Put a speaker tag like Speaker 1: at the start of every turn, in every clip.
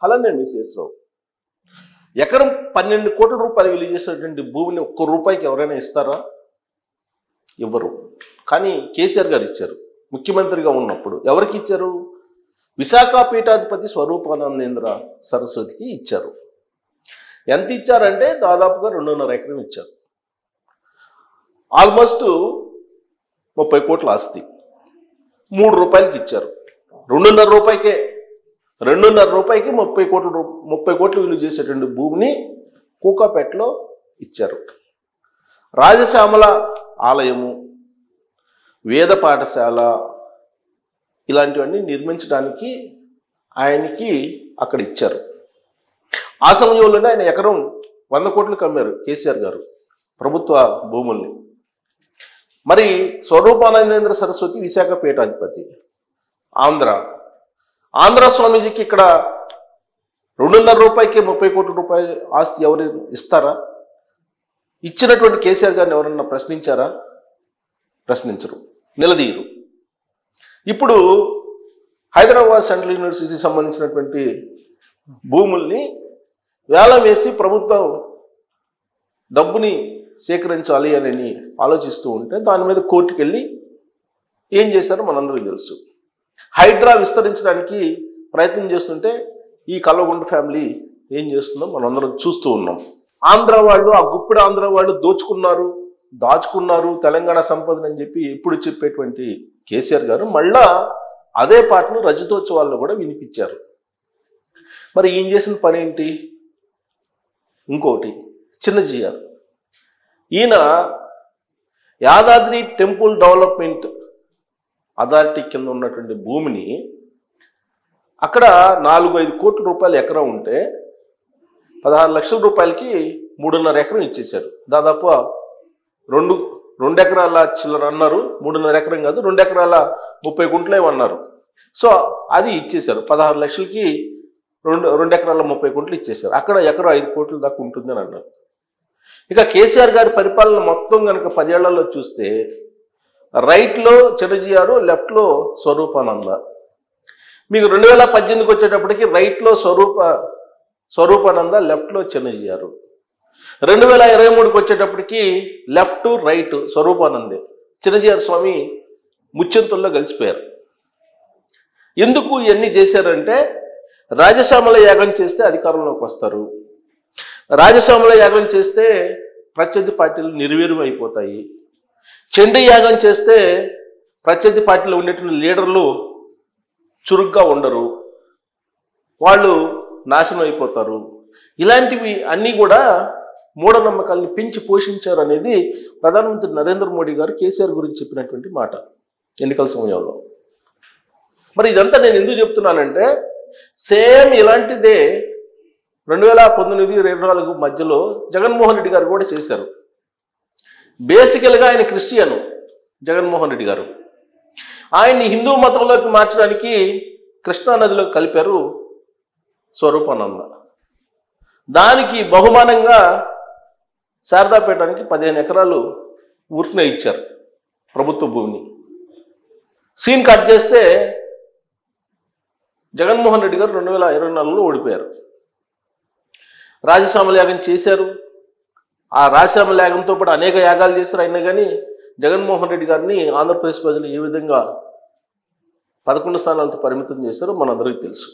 Speaker 1: అలానే శేషరావు ఎకరం 12 కోట్ల రూపాయలు విలువ చేసేటువంటి భూమిని ఒక్క రూపాయికి ఎవరైనా ఇస్తారా? ఇవ్వరు. కానీ కేసీఆర్ గారు ఇచ్చారు. ముఖ్యమంత్రిగా ఉన్నప్పుడు ఎవరికి ఇచ్చారు? విశాఖ పీఠాధిపతి స్వరూపానందేంద్ర సరస్వతికి ఇచ్చారు. ఎంత ఇచ్చారంటే దాదాపుగా 2.5 ఎకరం ఇచ్చారు. ఆల్మోస్ట్ 30 కోట్ల ఆస్తి 3 రూపాయలకి ఇచ్చారు. 2.5 రూపాయికే 2.5 రూపాయికి 30 కోట్లు విలువ చేసేటువంటి భూమిని కూకాపేటలో ఇచ్చారు. రాజశ్యామల ఆలయము, వేద పాఠశాల ఇలాంటివన్నీ నిర్మించడానికి ఆయనకి అక్కడ ఇచ్చారు. ఆ సమయంలోనే ఆయన ఎకరం 100 కోట్లకు అమ్మారు కేసీఆర్ గారు ప్రభుత్వ భూముల్ని. మరి స్వరూపానందేంద్ర సరస్వతి విశాఖ పీఠాధిపతి, ఆంధ్ర స్వామీజీకి ఇక్కడ 2.5 రూపాయికి 30 కోట్ల రూపాయల ఆస్తి ఎవరు ఇస్తారా? ఇచ్చినటువంటి కేసీఆర్ గారిని ఎవరన్నా ప్రశ్నించారా? ప్రశ్నించరు, నిలదీయరు. ఇప్పుడు హైదరాబాద్ సెంట్రల్ యూనివర్సిటీకి సంబంధించినటువంటి భూముల్ని వేలం వేసి ప్రభుత్వం డబ్బుని సేకరించాలి అని ఆలోచిస్తూ ఉంటే దాని మీద కోర్టుకు వెళ్ళి ఏం చేశారో మనందరికీ తెలుసు. హైడ్రా విస్తరించడానికి ప్రయత్నం చేస్తుంటే ఈ కల్వకుంట్ల ఫ్యామిలీ ఏం చేస్తుందో మనందరం చూస్తూ ఉన్నాం. ఆంధ్ర వాళ్ళు, ఆ గుప్పిడి ఆంధ్ర వాళ్ళు దాచుకున్నారు తెలంగాణ సంపదని అని చెప్పి ఎప్పుడు చెప్పేటువంటి కేసీఆర్ గారు మళ్ళా అదే పాటను రజతోత్సవాల్లో కూడా వినిపించారు. మరి ఏం చేసిన పని ఏంటి? ఇంకోటి చిన్నజీఆర్, ఈయన యాదాద్రి టెంపుల్ డెవలప్మెంట్ అథారిటీ కింద ఉన్నటువంటి భూమిని అక్కడ 4-5 కోట్ల రూపాయలు ఎకరం ఉంటే 16 లక్షల రూపాయలకి 3.5 ఎకరం ఇచ్చేశారు. దాదాపు 2 ఎకరాల చిల్లర అన్నారు, 3.5 ఎకరం కాదు 2 ఎకరాల 30 గుంటలు అన్నారు. సో అది ఇచ్చేశారు. 16 లక్షలకి 2 ఎకరాల 30 గుంటలు ఇచ్చేశారు. అక్కడ ఎకరం 5 కోట్ల దాకా ఉంటుందని అన్నారు. ఇక కేసీఆర్ గారి పరిపాలన మొత్తం కనుక 10 ఏళ్లలో చూస్తే రైట్లో చిన్నజీఆర్, లెఫ్ట్లో స్వరూపానంద. మీకు 2018కి వచ్చేటప్పటికి రైట్లో స్వరూపానంద, లెఫ్ట్లో చిన్నజీఆర్. 2023కి వచ్చేటప్పటికి లెఫ్ట్ రైట్ స్వరూపానందే. చిన్నజీఆర్ స్వామి ముచ్చెంతుల్లో కలిసిపోయారు. ఎందుకు ఇవన్నీ చేశారంటే రాజశ్యామల యాగం చేస్తే అధికారంలోకి వస్తారు, రాజశ్యామల యాగం చేస్తే ప్రత్యర్థి పార్టీలు నిర్వీర్యం అయిపోతాయి, చండీ యాగం చేస్తే ప్రత్యర్థి పార్టీలో ఉండేటువంటి లీడర్లు చురుగ్గా ఉండరు, వాళ్ళు నాశనం అయిపోతారు. ఇలాంటివి అన్నీ కూడా మూఢనమ్మకాలను పెంచి పోషించారు అనేది ప్రధానమంత్రి నరేంద్ర మోడీ గారు కేసీఆర్ గురించి చెప్పినటువంటి మాట ఎన్నికల సమయంలో. మరి ఇదంతా నేను ఎందుకు చెప్తున్నానంటే సేమ్ ఇలాంటిదే 2019-24 మధ్యలో జగన్మోహన్ రెడ్డి గారు కూడా చేశారు. బేసికల్గా ఆయన క్రిస్టియన్ జగన్మోహన్ రెడ్డి గారు. ఆయన్ని హిందూ మతంలోకి మార్చడానికి కృష్ణానదిలో కలిపారు స్వరూపానంద. దానికి బహుమానంగా శారదాపేటానికి 15 ఎకరాలు ఊరికనే ఇచ్చారు ప్రభుత్వ భూమిని. సీన్ కట్ చేస్తే జగన్మోహన్ రెడ్డి గారు 2024లో ఓడిపోయారు. రాజశ్యామల యాగం చేశారు. ఆ రాజశ్యామల యాగంతో పాటు అనేక యాగాలు చేశారు. అయినా కానీ జగన్మోహన్ రెడ్డి గారిని ఆంధ్రప్రదేశ్ ప్రజలు ఏ విధంగా 11 స్థానాలతో పరిమితం చేశారో మనందరికీ తెలుసు.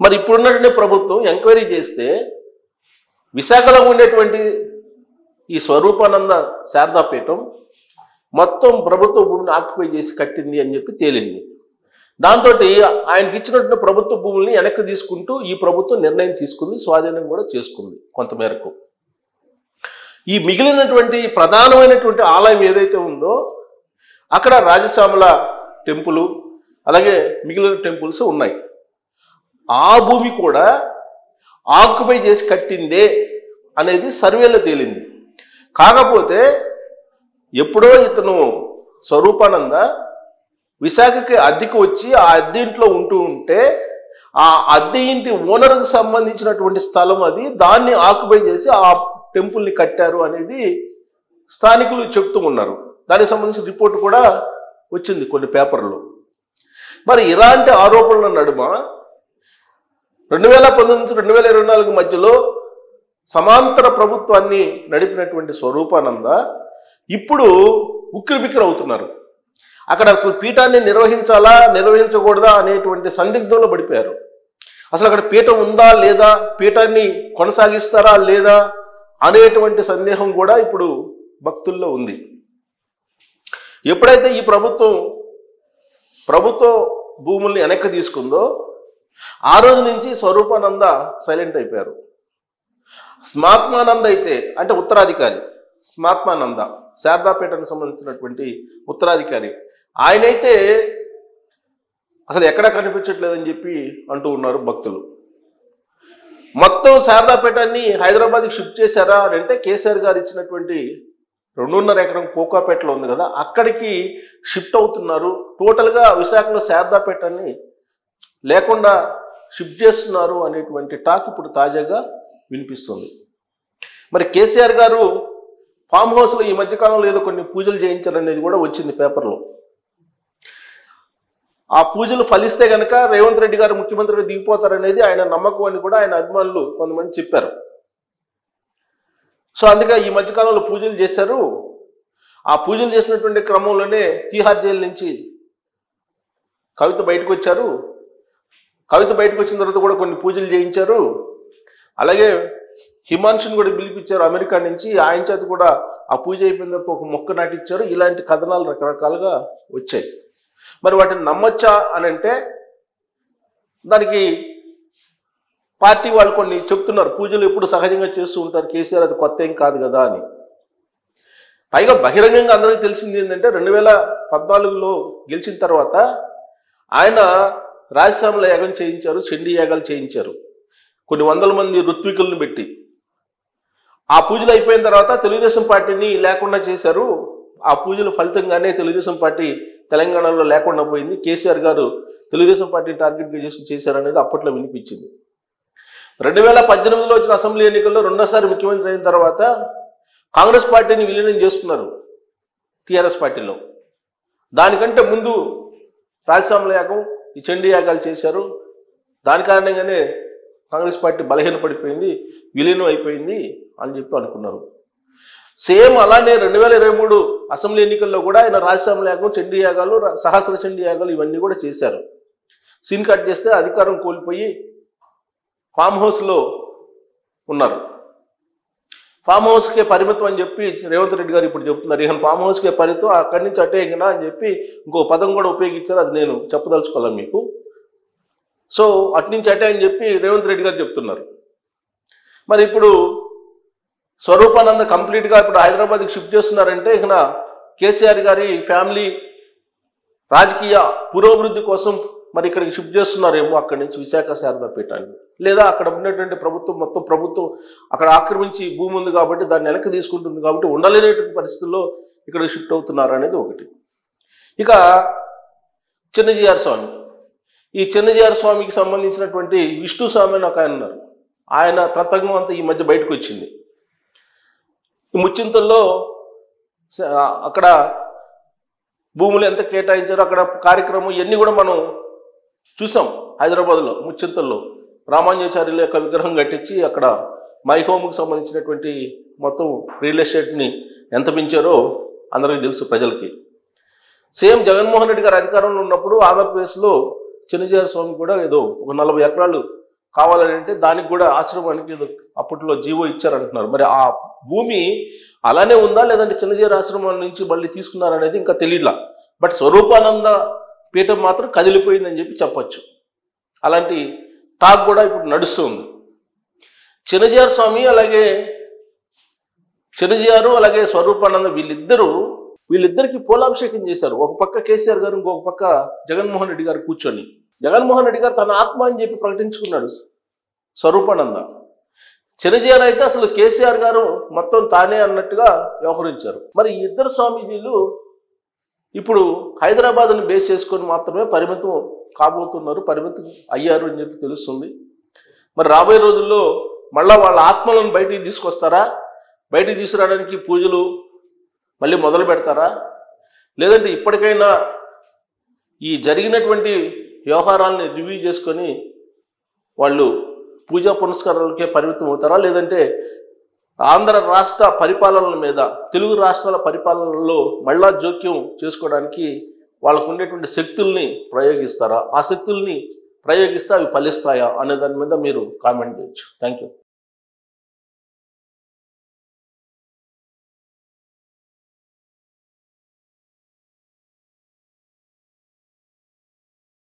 Speaker 1: మరి ఇప్పుడున్నటువంటి ప్రభుత్వం ఎంక్వైరీ చేస్తే విశాఖలో ఉండేటువంటి ఈ స్వరూపానంద శారదాపీఠం మొత్తం ప్రభుత్వ భూమిని ఆక్యుపై చేసి కట్టింది అని చెప్పి తేలింది. దాంతో ఆయనకి ఇచ్చినటువంటి ప్రభుత్వ భూముల్ని వెనక్కి తీసుకుంటూ ఈ ప్రభుత్వం నిర్ణయం తీసుకుంది, స్వాధీనం కూడా చేసుకుంది కొంతమేరకు. ఈ మిగిలినటువంటి ప్రధానమైనటువంటి ఆలయం ఏదైతే ఉందో అక్కడ రాజశ్యామల టెంపుల్ అలాగే మిగిలిన టెంపుల్స్ ఉన్నాయి. ఆ భూమి కూడా ఆక్యుపై చేసి కట్టిందే అనేది సర్వేలో తేలింది. కాకపోతే ఎప్పుడో ఇతను స్వరూపానంద విశాఖకి అద్దెకు వచ్చి ఆ అద్దె ఇంట్లో ఉంటే ఆ అద్దె ఇంటి ఓనర్కి సంబంధించినటువంటి స్థలం అది, దాన్ని ఆక్యుపై చేసి ఆ టెంపుల్ని కట్టారు అనేది స్థానికులు చెప్తూ ఉన్నారు. దానికి సంబంధించిన రిపోర్ట్ కూడా వచ్చింది కొన్ని పేపర్లో. మరి ఇలాంటి ఆరోపణల నడుమ 2019 నుంచి 2024 మధ్యలో సమాంతర ప్రభుత్వాన్ని నడిపినటువంటి స్వరూపానంద ఇప్పుడు ఉక్కిరిబిక్కిరి అవుతున్నారు. అక్కడ అసలు పీఠాన్ని నిర్వహించకూడదా అనేటువంటి సందిగ్ధంలో పడిపోయారు. అసలు అక్కడ పీఠం ఉందా లేదా, పీఠాన్ని కొనసాగిస్తారా లేదా అనేటువంటి సందేహం కూడా ఇప్పుడు భక్తుల్లో ఉంది. ఎప్పుడైతే ఈ ప్రభుత్వ భూముల్ని వెనక్కి తీసుకుందో ఆ రోజు నుంచి స్వరూపానంద సైలెంట్ అయిపోయారు. స్మాత్మానంద అయితే అంటే ఉత్తరాధికారి, స్మాత్మానంద శారదాపీఠానికి సంబంధించినటువంటి ఉత్తరాధికారి, ఆయనైతే అసలు ఎక్కడా కనిపించట్లేదని చెప్పి అంటూ ఉన్నారు భక్తులు. మొత్తం శారదాపీఠాన్ని హైదరాబాద్కి షిఫ్ట్ చేశారా అని అంటే కేసీఆర్ గారు ఇచ్చినటువంటి 2.5 ఎకరం కోకాపేటలో ఉంది కదా, అక్కడికి షిఫ్ట్ అవుతున్నారు. టోటల్గా విశాఖలో శారదాపీఠాన్ని లేకుండా షిఫ్ట్ చేస్తున్నారు అనేటువంటి టాక్ ఇప్పుడు తాజాగా వినిపిస్తుంది. మరి కేసీఆర్ గారు ఫామ్ హౌస్లో ఈ మధ్యకాలంలో ఏదో కొన్ని పూజలు చేయించారనేది కూడా వచ్చింది పేపర్లో. ఆ పూజలు ఫలిస్తే కనుక రేవంత్ రెడ్డి గారు ముఖ్యమంత్రిగా దిగిపోతారనేది ఆయన నమ్మకం అని కూడా ఆయన అభిమానులు కొంతమంది చెప్పారు. సో అందుకే ఈ మధ్యకాలంలో పూజలు చేశారు. ఆ పూజలు చేసినటువంటి క్రమంలోనే తీహార్ జైలు నుంచి కవిత బయటకు వచ్చారు. కవిత బయటకు వచ్చిన తర్వాత కూడా కొన్ని పూజలు చేయించారు. అలాగే హిమాన్షుని కూడా పిలిపించారు అమెరికా నుంచి, ఆయన చేత కూడా ఆ పూజ అయిపోయిన తర్వాత ఒక మొక్క నాటించారు. ఇలాంటి కథనాలు రకరకాలుగా వచ్చాయి. మరి వాటిని నమ్మొచ్చా అని అంటే దానికి పార్టీ వాళ్ళు కొన్ని చెప్తున్నారు. పూజలు ఎప్పుడు సహజంగా చేస్తూ ఉంటారు కేసీఆర్, అది కొత్త ఏం కాదు కదా అని. పైగా బహిరంగంగా అందరికీ తెలిసింది ఏంటంటే 2014లో గెలిచిన తర్వాత ఆయన రాజశ్యామల యాగం చేయించారు, చండీ యాగాలు చేయించారు, కొన్ని వందల మంది ఋత్వికులను పెట్టి. ఆ పూజలు అయిపోయిన తర్వాత తెలుగుదేశం పార్టీని లేకుండా చేశారు. ఆ పూజల ఫలితంగానే తెలుగుదేశం పార్టీ తెలంగాణలో లేకుండా పోయింది. కేసీఆర్ గారు తెలుగుదేశం పార్టీని టార్గెట్గా చేశారనేది అప్పట్లో వినిపించింది. 2018లో వచ్చిన అసెంబ్లీ ఎన్నికల్లో రెండోసారి ముఖ్యమంత్రి అయిన తర్వాత కాంగ్రెస్ పార్టీని విలీనం చేసుకున్నారు టీఆర్ఎస్ పార్టీలో. దానికంటే ముందు రాజశ్యామల యాగం, ఈ చండీ యాగాలు చేశారు. దాని కారణంగానే కాంగ్రెస్ పార్టీ బలహీనపడిపోయింది, విలీనం అయిపోయింది అని చెప్పి అనుకున్నారు. సేమ్ అలానే 2023 అసెంబ్లీ ఎన్నికల్లో కూడా ఆయన రాజశ్యామల యాగం, చండీ యాగాలు, సహస్ర చండీ యాగాలు ఇవన్నీ కూడా చేశారు. సీన్ కట్ చేస్తే అధికారం కోల్పోయి ఫామ్ హౌస్లో ఉన్నారు. ఫామ్ హౌస్కే పరిమితం అని చెప్పి రేవంత్ రెడ్డి గారు ఇప్పుడు చెప్తున్నారు. ఇక ఫామ్ హౌస్కే పరిమితం, అక్కడి నుంచి అటే ఎగినా అని చెప్పి ఇంకో పదం కూడా ఉపయోగించారు. అది నేను చెప్పదలుచుకోవాలి మీకు. సో అట్నుంచి అటే అని చెప్పి రేవంత్ రెడ్డి గారు చెప్తున్నారు. మరి ఇప్పుడు స్వరూపానంద కంప్లీట్గా ఇప్పుడు హైదరాబాద్కి షిఫ్ట్ చేస్తున్నారంటే ఇక కేసీఆర్ గారి ఫ్యామిలీ రాజకీయ పురోభివృద్ధి కోసం మరి ఇక్కడికి షిఫ్ట్ చేస్తున్నారేమో అక్కడి నుంచి విశాఖ శారదాపీఠాన్ని. లేదా అక్కడ ఉన్నటువంటి మొత్తం ప్రభుత్వం అక్కడ ఆక్రమించి భూమి ఉంది కాబట్టి దాన్ని వెనక్కి తీసుకుంటుంది కాబట్టి ఉండలేనటువంటి పరిస్థితుల్లో ఇక్కడికి షిఫ్ట్ అవుతున్నారు అనేది ఒకటి. ఇక చిన్నజీఆర్ స్వామి, ఈ చిన్నజీఆర్ స్వామికి సంబంధించినటువంటి విష్ణు స్వామి అని ఒక ఆయన ఉన్నారు. ఆయన తత్వం అంతా ఈ మధ్య బయటకు వచ్చింది. ఈ ముచ్చింతల్లో అక్కడ భూములు ఎంత కేటాయించారో అక్కడ కార్యక్రమం ఇవన్నీ కూడా మనం చూసాం. హైదరాబాద్లో ముచ్చింతల్లో రామాంజాచార్యుల యొక్క విగ్రహం కట్టించి అక్కడ మై హోమ్కి సంబంధించినటువంటి మొత్తం రియల్ ఎస్టేట్ని ఎంత పెంచారో అందరికీ తెలుసు ప్రజలకి. సేమ్ జగన్మోహన్ రెడ్డి గారు అధికారంలో ఉన్నప్పుడు ఆంధ్రప్రదేశ్లో చిన్నజీఆర్ స్వామి కూడా ఏదో ఒక 40 ఎకరాలు కావాలని అంటే దానికి కూడా ఆశ్రమానికి ఏదో అప్పట్లో జీవో ఇచ్చారంటున్నారు. మరి ఆ భూమి అలానే ఉందా లేదంటే చిన్నజీఆర్ ఆశ్రమం నుంచి మళ్ళీ తీసుకున్నారనేది ఇంకా తెలియలా. బట్ స్వరూపానంద పీఠం మాత్రం కదిలిపోయిందని చెప్పి చెప్పచ్చు. అలాంటి టాక్ కూడా ఇప్పుడు నడుస్తుంది. చిన్నజీఆర్ స్వామి అలాగే స్వరూపానంద వీళ్ళిద్దరికి పోలాభిషేకం చేశారు. ఒక పక్క కేసీఆర్ గారు, ఇంకొక పక్క జగన్మోహన్ రెడ్డి గారు కూర్చొని. జగన్మోహన్ రెడ్డి గారు తన ఆత్మ అని చెప్పి ప్రకటించుకున్నాడు స్వరూపానంద. చిన్నజీఆర్ అయితే అసలు కేసీఆర్ గారు మొత్తం తానే అన్నట్టుగా వ్యవహరించారు. మరి ఈ ఇద్దరు స్వామీజీలు ఇప్పుడు హైదరాబాద్ని బేస్ చేసుకొని మాత్రమే పరిమితం కాబోతున్నారు, పరిమితం అయ్యారు అని చెప్పి తెలుస్తుంది. మరి రాబోయే రోజుల్లో మళ్ళా వాళ్ళ ఆత్మలను బయటికి తీసుకొస్తారా? బయటికి తీసుకురావడానికి పూజలు మళ్ళీ మొదలు పెడతారా? లేదంటే ఇప్పటికైనా ఈ జరిగినటువంటి వ్యవహారాలని రివ్యూ చేసుకొని వాళ్ళు పూజా పునస్కారాలకే పరిమితం అవుతారా, లేదంటే ఆంధ్ర రాష్ట్ర పరిపాలనల మీద, తెలుగు రాష్ట్రాల పరిపాలనలో మళ్ళా జోక్యం చేసుకోవడానికి వాళ్ళకు ఉండేటువంటి శక్తుల్ని ప్రయోగిస్తారా? ఆ శక్తుల్ని ప్రయోగిస్తే అవి ఫలిస్తాయా అనే దాని మీద మీరు కామెంట్ చేయొచ్చు. Thank you.